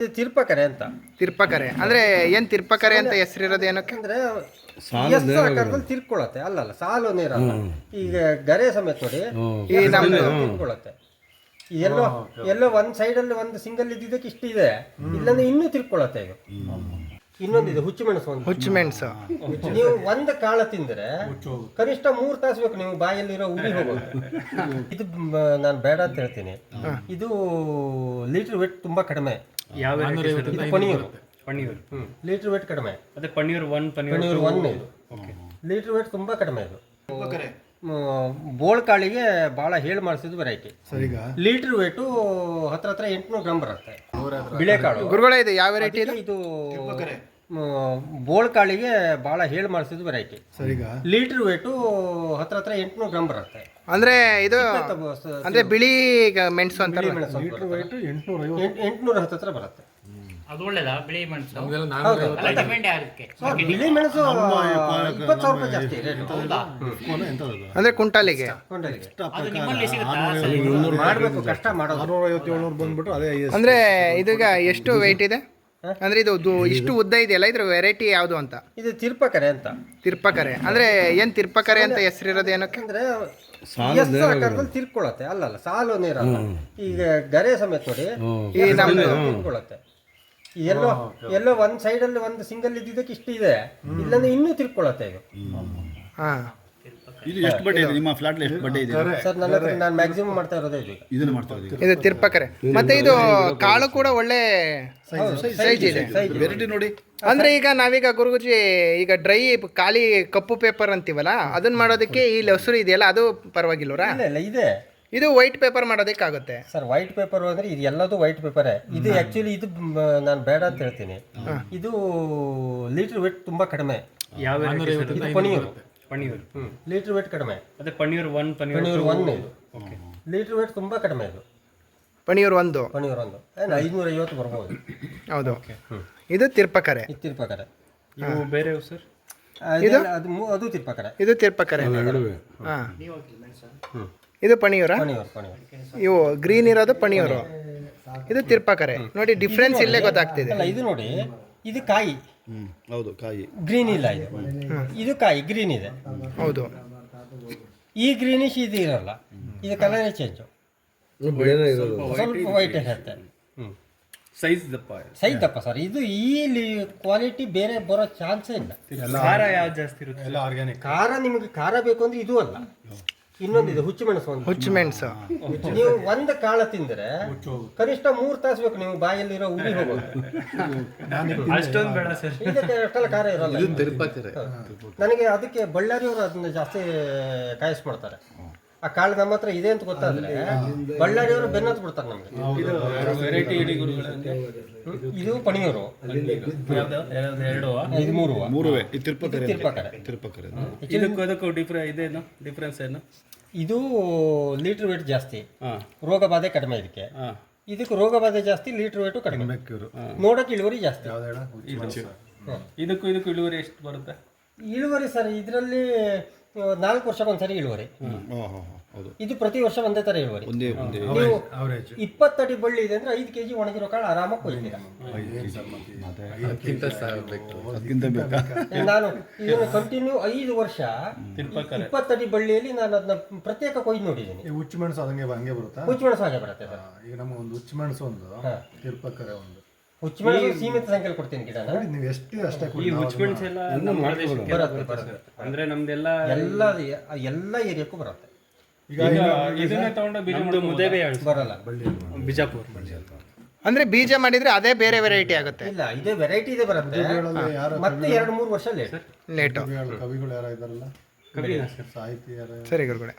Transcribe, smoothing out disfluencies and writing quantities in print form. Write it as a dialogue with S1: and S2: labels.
S1: ಇದು ತಿರ್ಪಕರೆ ಅಂತ.
S2: ತಿರ್ಪಕರೆ ಅಂದ್ರೆ ಏನ್ ತಿರ್ಪಕರೆ ಅಂತ ಹೆಸರಿರೋದು ಏನಕ್ಕೆ?
S1: ಅಂದ್ರೆ ಎಸ್ ಆಕಾರದಲ್ಲಿ ತಿರ್ಕೊಳತ್ತೆ. ಅಲ್ಲಲ್ಲ, ಸಾಲು ನೀರಲ್ಲ. ಈಗ ಗರೆ ಸಮೇತ ನೋಡಿ
S2: ಈ ನಮ್ದು
S1: ತಿರ್ಕೊಳತ್ತೆ. ಎಲ್ಲೋ ಎಲ್ಲೋ ಒಂದ್ ಸೈಡ್ ಅಲ್ಲಿ ಒಂದು ಸಿಂಗಲ್ ಇದ್ದಿದ್ದಕ್ಕೆ ಇಷ್ಟ ಇದೆ, ಇಲ್ಲಂದ್ರೆ ಇನ್ನೂ ತಿರ್ಕೊಳತ್ತೆ. ಇದು ಇನ್ನೊಂದಿದೆ ಹುಚ್ಚು ಮೆಣಸು. ಒಂದು
S2: ಹುಚ್ಚು ಮೆಣಸು
S1: ನೀವು ಒಂದು ಕಾಳ ತಿಂದ್ರೆ ಕನಿಷ್ಠ 3 ತಾಸು ಬೇಕು ನೀವು ಬಾಯಲ್ಲಿರೋ ಉರಿ ಹೋಗೋದು. ಇದು ನಾನು ಬೇಡ ಅಂತ ಹೇಳ್ತೀನಿ. ಇದು ಲೀಟರ್ ವೇಟ್ ತುಂಬಾ ಕಡಿಮೆ. ಇದು ಪನೀರ್ ಲೀಟರ್ ವೇಟ್ ಕಡಿಮೆ.
S3: ಅದೇ ಪನೀರ್
S1: ಪನೀರ್ 1 ಇದು ಲೀಟರ್ ವೇಟ್ ತುಂಬಾ ಕಡಿಮೆ. ಇದು ಬೋಳ್ಕಾಳಿಗೆ ಬಹಳ ಹೇಳಿ ಮಾಡಿಸಿದ ವೆರೈಟಿ. ಲೀಟರ್ ವೇಟು ಹತ್ರ 800 ಗ್ರಾಮ್ ಬರುತ್ತೆ. ಬಿಳೆಕಾಳು
S2: ಗುರುಗಳೇ ಇದು ಯಾವ ವೆರೈಟಿ?
S1: ಇದು ಬೋಳ್ಕಾಳಿಗೆ ಬಹಳ ಹೇಳಿ ಮಾಡಿಸಿದ ವೆರೈಟಿ. ಲೀಟರ್ ವೇಟು ಹತ್ರ 800 ಗ್ರಾಮ್ ಬರುತ್ತೆ.
S2: ಅಂದ್ರೆ ಇದು ಅಂದ್ರೆ ಬಿಳಿ ಮೆಣಸು ಅಂತ.
S1: ಲೀಟರ್ ವೇಟ್ 800 ಹತ್ರ ಬರುತ್ತೆ.
S3: ಅದು ಒಳ್ಳೇದಾ ಬಿಳಿ ಮೆಣಸು?
S1: ಬಿಳಿ ಮೆಣಸು 20,000 ರೂಪಾಯಿ ಜಾಸ್ತಿ ರೇಟ್.
S2: ಅಂದ್ರೆ ಕುಂಟಾಲಿಗೆ
S1: ಮಾಡಬೇಕು, ಕಷ್ಟ ಮಾಡೋದು.
S2: ಅಂದ್ರೆ ಇದೀಗ ಎಷ್ಟು ವೆಯ್ಟ್ ಇದೆ? ಅಂದ್ರೆ ಇದು ಇಷ್ಟು ಉದ್ದ ಇದೆಯಲ್ಲ, ಇದ್ರ ವೆರೈಟಿ ಯಾವುದು ಅಂತ?
S1: ಇದು ತಿರ್ಪಕರೆ ಅಂತ.
S2: ತಿರ್ಪಕರೆ ಅಂದ್ರೆ ಏನ್ ತಿರ್ಪಕರೆ ಅಂತ ಹೆಸರಿರೋದು ಏನಕ್ಕೆ?
S1: ಅಂದ್ರೆ ಎಸ್ ಆಕಾರದಲ್ಲಿ ತಿರ್ಕೊಳತ್ತೆ. ಅಲ್ಲಲ್ಲ, ಸಾಲು ನೀರಲ್ಲ. ಈಗ ಗರೆ ಸಮೇತ ನೋಡಿ
S2: ಈ ನಮ್ದು
S1: ತಿರ್ಕೊಳತ್ತೆ. ಎಲ್ಲೋ ಎಲ್ಲೋ ಒಂದ್ ಸೈಡ್ ಅಲ್ಲಿ ಒಂದು ಸಿಂಗಲ್ ಇದ್ದಿದ್ದಕ್ಕೆ ಇಷ್ಟ ಇದೆ, ಇಲ್ಲಂದ್ರೆ ಇನ್ನೂ ತಿರ್ಕೊಳತ್ತೆ. ಇದು
S2: ಹಾ
S4: ಇದು ಎಷ್ಟು ಬಡ್ಡಿ ಇದೆ ನಿಮ್ಮ ಫ್ಲಾಟ್? ಎಷ್ಟು ಬಡ್ಡಿ ಇದೆ
S1: ಸರ್? ನನ್ನ ಹತ್ರ ನಾನು ಮ್ಯಾಕ್ಸಿಮಮ್ ಮಾಡ್ತಾ ಇರೋದೇ
S4: ಇದನ್ನ ಮಾಡ್ತಾ ಇದ್ದೀವಿ.
S2: ಇದು ತಿರ್ಪಕರೆ. ಮತ್ತೆ ಇದು ಕಾಳು ಕೂಡ ಒಳ್ಳೆ ಸೈಜ್ ಇದೆ.
S4: ವೆರೈಟಿ ನೋಡಿ.
S2: ಅಂದ್ರೆ ಈಗ ನಾವೀಗ ಗುರುಜಿ ಈಗ ಡ್ರೈ ಖಾಲಿ ಕಪ್ಪು ಪೇಪರ್ ಅಂತೀವಲ್ಲ, ಅದನ್ನ ಮಾಡೋದಕ್ಕೆ ಈ ಹಸುರು ಇದೆಯಲ್ಲ ಅದು ಪರವಾಗಿಲ್ವರಾ?
S1: ಇಲ್ಲ ಇದೆ.
S2: ಇದು ವೈಟ್ ಪೇಪರ್ ಮಾಡೋದಕ್ಕಾಗುತ್ತೆ
S1: ಸರ್. ವೈಟ್ ಪೇಪರ್ ಅಂದ್ರೆ ಇದು ಎಲ್ಲದೂ ವೈಟ್ ಪೇಪರೇ. ಇದು ಆಕ್ಚುಲಿ ಇದು ನಾನು ಬೇಡ ಅಂತ ಹೇಳ್ತೀನಿ. ಇದು ಲೀಟರ್ ವೇಟ್ ತುಂಬಾ ಕಡಿಮೆ. ಇದು ಪನೀರ್ ಲೀಟರ್ ವೇಟ್ ಕಡಿಮೆ.
S3: ಅದೇ ಪನೀರ್ 1
S1: ಇದು ಲೀಟರ್ ವೇಟ್ ತುಂಬಾ ಕಡಿಮೆ. ಇದು
S2: ಪನೀರ್ 1
S1: 550 ಬರ್ಬೋದು.
S2: ಹೌದು. ಇದು ತಿರ್ಪಕರೆ.
S1: ಇದು ತಿರ್ಪಕರೆ.
S3: ಇವು ಬೇರೆ ಸರ್?
S1: ಅದು ತಿರ್ಪಕರೆ.
S2: ಇದು ತಿರ್ಪಕರೆ. ಹಾ, ಇದು ಪನೀರ. ಇವು ಗ್ರೀನ್ ಇರೋದು ಪನೀರು, ಇದು ತಿರ್ಪಕರೆ. ನೋಡಿ ಡಿಫ್ರೆನ್ಸ್ ಇಲ್ಲೇ ಗೊತ್ತಾಗ್ತಿದೆ.
S1: ಇದು ನೋಡಿ, ಇದು ಕಾಯಿ.
S4: ಹೌದು, ಕಾಯಿ
S1: ಗ್ರೀನ್ ಇಲ್ಲ. ಇದು ಕಾಯಿ ಗ್ರೀನ್ ಇದೆ.
S2: ಹೌದು.
S1: ಈ ಗ್ರೀನಿಶ್ ಇದು ಇರಲ್ಲ. ಇದು ಕಲರ್ ಚೇಂಜ್, ಸ್ವಲ್ಪ ವೈಟ್ ಇರುತ್ತೆ.
S3: ಸೈಜ್
S1: ದಪ್ಪ ಸರ್. ಇದು ಈ ಕ್ವಾಲಿಟಿ ಬೇರೆ ಬರೋ ಚಾನ್ಸೇ ಇಲ್ಲ.
S3: ಖಾರ ಯಾವ್ದು ಜಾಸ್ತಿ ಇರುತ್ತೆ?
S1: ಖಾರ ನಿಮಗೆ ಖಾರ ಬೇಕು ಅಂದ್ರೆ ಇದು ಅಲ್ಲ, ಇನ್ನೊಂದಿದೆ ಹುಚ್ಚು ಮೆಣಸು.
S2: ಹುಚ್ಚು ಮೆಣಸು
S1: ನೀವು ಒಂದು ಕಾಳ ತಿಂದ್ರೆ ಕನಿಷ್ಠ 3 ತಾಸು ಬೇಕು ನೀವು ಬಾಯಲ್ಲಿರೋ ಉರಿ ಹೋಗೋದು.
S3: ಅಷ್ಟೊಂದು ಬೇಡ ಸರ್.
S1: ಇದಕ್ಕೆ ಅಷ್ಟೆಲ್ಲ ಖಾರ ಇರಲ್ಲ. ನನಗೆ ಅದಕ್ಕೆ ಬಳ್ಳಾರಿಯವರು ಅದನ್ನ ಜಾಸ್ತಿ ಕಾಯಿಸ್ ಮಾಡ್ತಾರೆ. ಆ ಕಾಳು ನಮ್ಮ ಹತ್ರ ಇದೆ ಅಂತ ಗೊತ್ತಾದ್ರೆ ಬಳ್ಳಾರಿಯವರು ಬೆನ್ನತ್ ಬಿಡ್ತಾರೆ ನಮ್ಗೆ. ಇದು ಪನೀರು. ಇದು
S4: ಮೂರುವೆ. ತಿರ್ಪಕರೆ.
S3: ಡಿಫ್ರೆನ್ಸ್ ಏನು?
S1: ಇದು ಲೀಟರ್ ವೇಟ್ ಜಾಸ್ತಿ, ರೋಗ ಬಾಧೆ ಕಡಿಮೆ. ಇದಕ್ಕೆ ರೋಗ ಬಾಧೆ ಜಾಸ್ತಿ, ಲೀಟರ್ ವೇಟು ಕಡಿಮೆ. ನೋಡಕ್ಕೆ ಇಳುವರಿ ಜಾಸ್ತಿ.
S3: ಇದಕ್ಕೂ ಇಳುವರಿ ಎಷ್ಟು ಬರುತ್ತೆ?
S1: ಇಳುವರಿ ಸರ್ ಇದರಲ್ಲಿ 4 ವರ್ಷಕ್ಕೊಂದ್ಸರಿ ಇಳುವರಿ. ಇದು ಪ್ರತಿ ವರ್ಷ ಒಂದೇ ತರ ಇಳುವರಿ. ನೀವು 20 ಅಡಿ ಬಳ್ಳಿ ಇದೆ ಅಂದ್ರೆ 5 kg ಒಣಗಿರೋ ಕಾಳು ಆರಾಮಾಗಿ ಕೊಯ್ತೀರಾ. ನಾನು ಇದನ್ನು ಕಂಟಿನ್ಯೂ 5 ವರ್ಷ 20 ಅಡಿ ಬಳ್ಳಿಯಲ್ಲಿ ನಾನು ಅದನ್ನ ಪ್ರತ್ಯೇಕ ಕೊಯ್ದು ನೋಡಿದ್ದೀನಿ.
S5: ಹುಚ್ಚು ಮೆಣಸು ಹಂಗೆ ಬರುತ್ತೆ.
S1: ಹುಚ್ಚು ಮೆಣಸು ಹಾಗೆ ಬರುತ್ತೆ ಸರ್.
S5: ಈಗ ನಮಗೊಂದು ಹುಚ್ಚು ಮೆಣಸು ಒಂದು, ತಿರ್ಪಕರೆ ಒಂದು.
S1: ಹುಚ್ಚು ಮೆಣಸು ಸೀಮಿತ ಸಂಖ್ಯೆಯಲ್ಲಿ ಕೊಡ್ತೀನಿ ಗಿಡನ.
S5: ನೀವು ಎಷ್ಟು ಅಷ್ಟೇ
S3: ಈ ಹುಚ್ಚು ಮೆಣಸು ಎಲ್ಲ
S1: ಬರುತ್ತೆ.
S3: ಅಂದ್ರೆ ನಮ್ದೆಲ್ಲ
S1: ಎಲ್ಲ ಏರಿಯಾಕ್ಕೂ ಬರುತ್ತೆ.
S3: ಈಗ ಇದನ್ನೇ ತಗೊಂಡು
S1: ಬರಲ್ಲ.
S3: ಬಿಜಾಪುರ
S2: ಅಂದ್ರೆ ಬೀಜ ಮಾಡಿದ್ರೆ ಅದೇ ಬೇರೆ ವೆರೈಟಿ ಆಗುತ್ತೆ.
S1: ಇಲ್ಲ, ಇದೇ ವೆರೈಟಿ ಇದೆ ಬರುತ್ತೆ. ಮತ್ತೆ 2-3 ವರ್ಷ ಲೇಟು.
S5: ಕವಿಗಳು ಯಾರು ಇದಾರಲ್ಲ, ಸಾಹಿತಿ ಯಾರು?
S2: ಸರಿ ಗುರುಗಳೇ.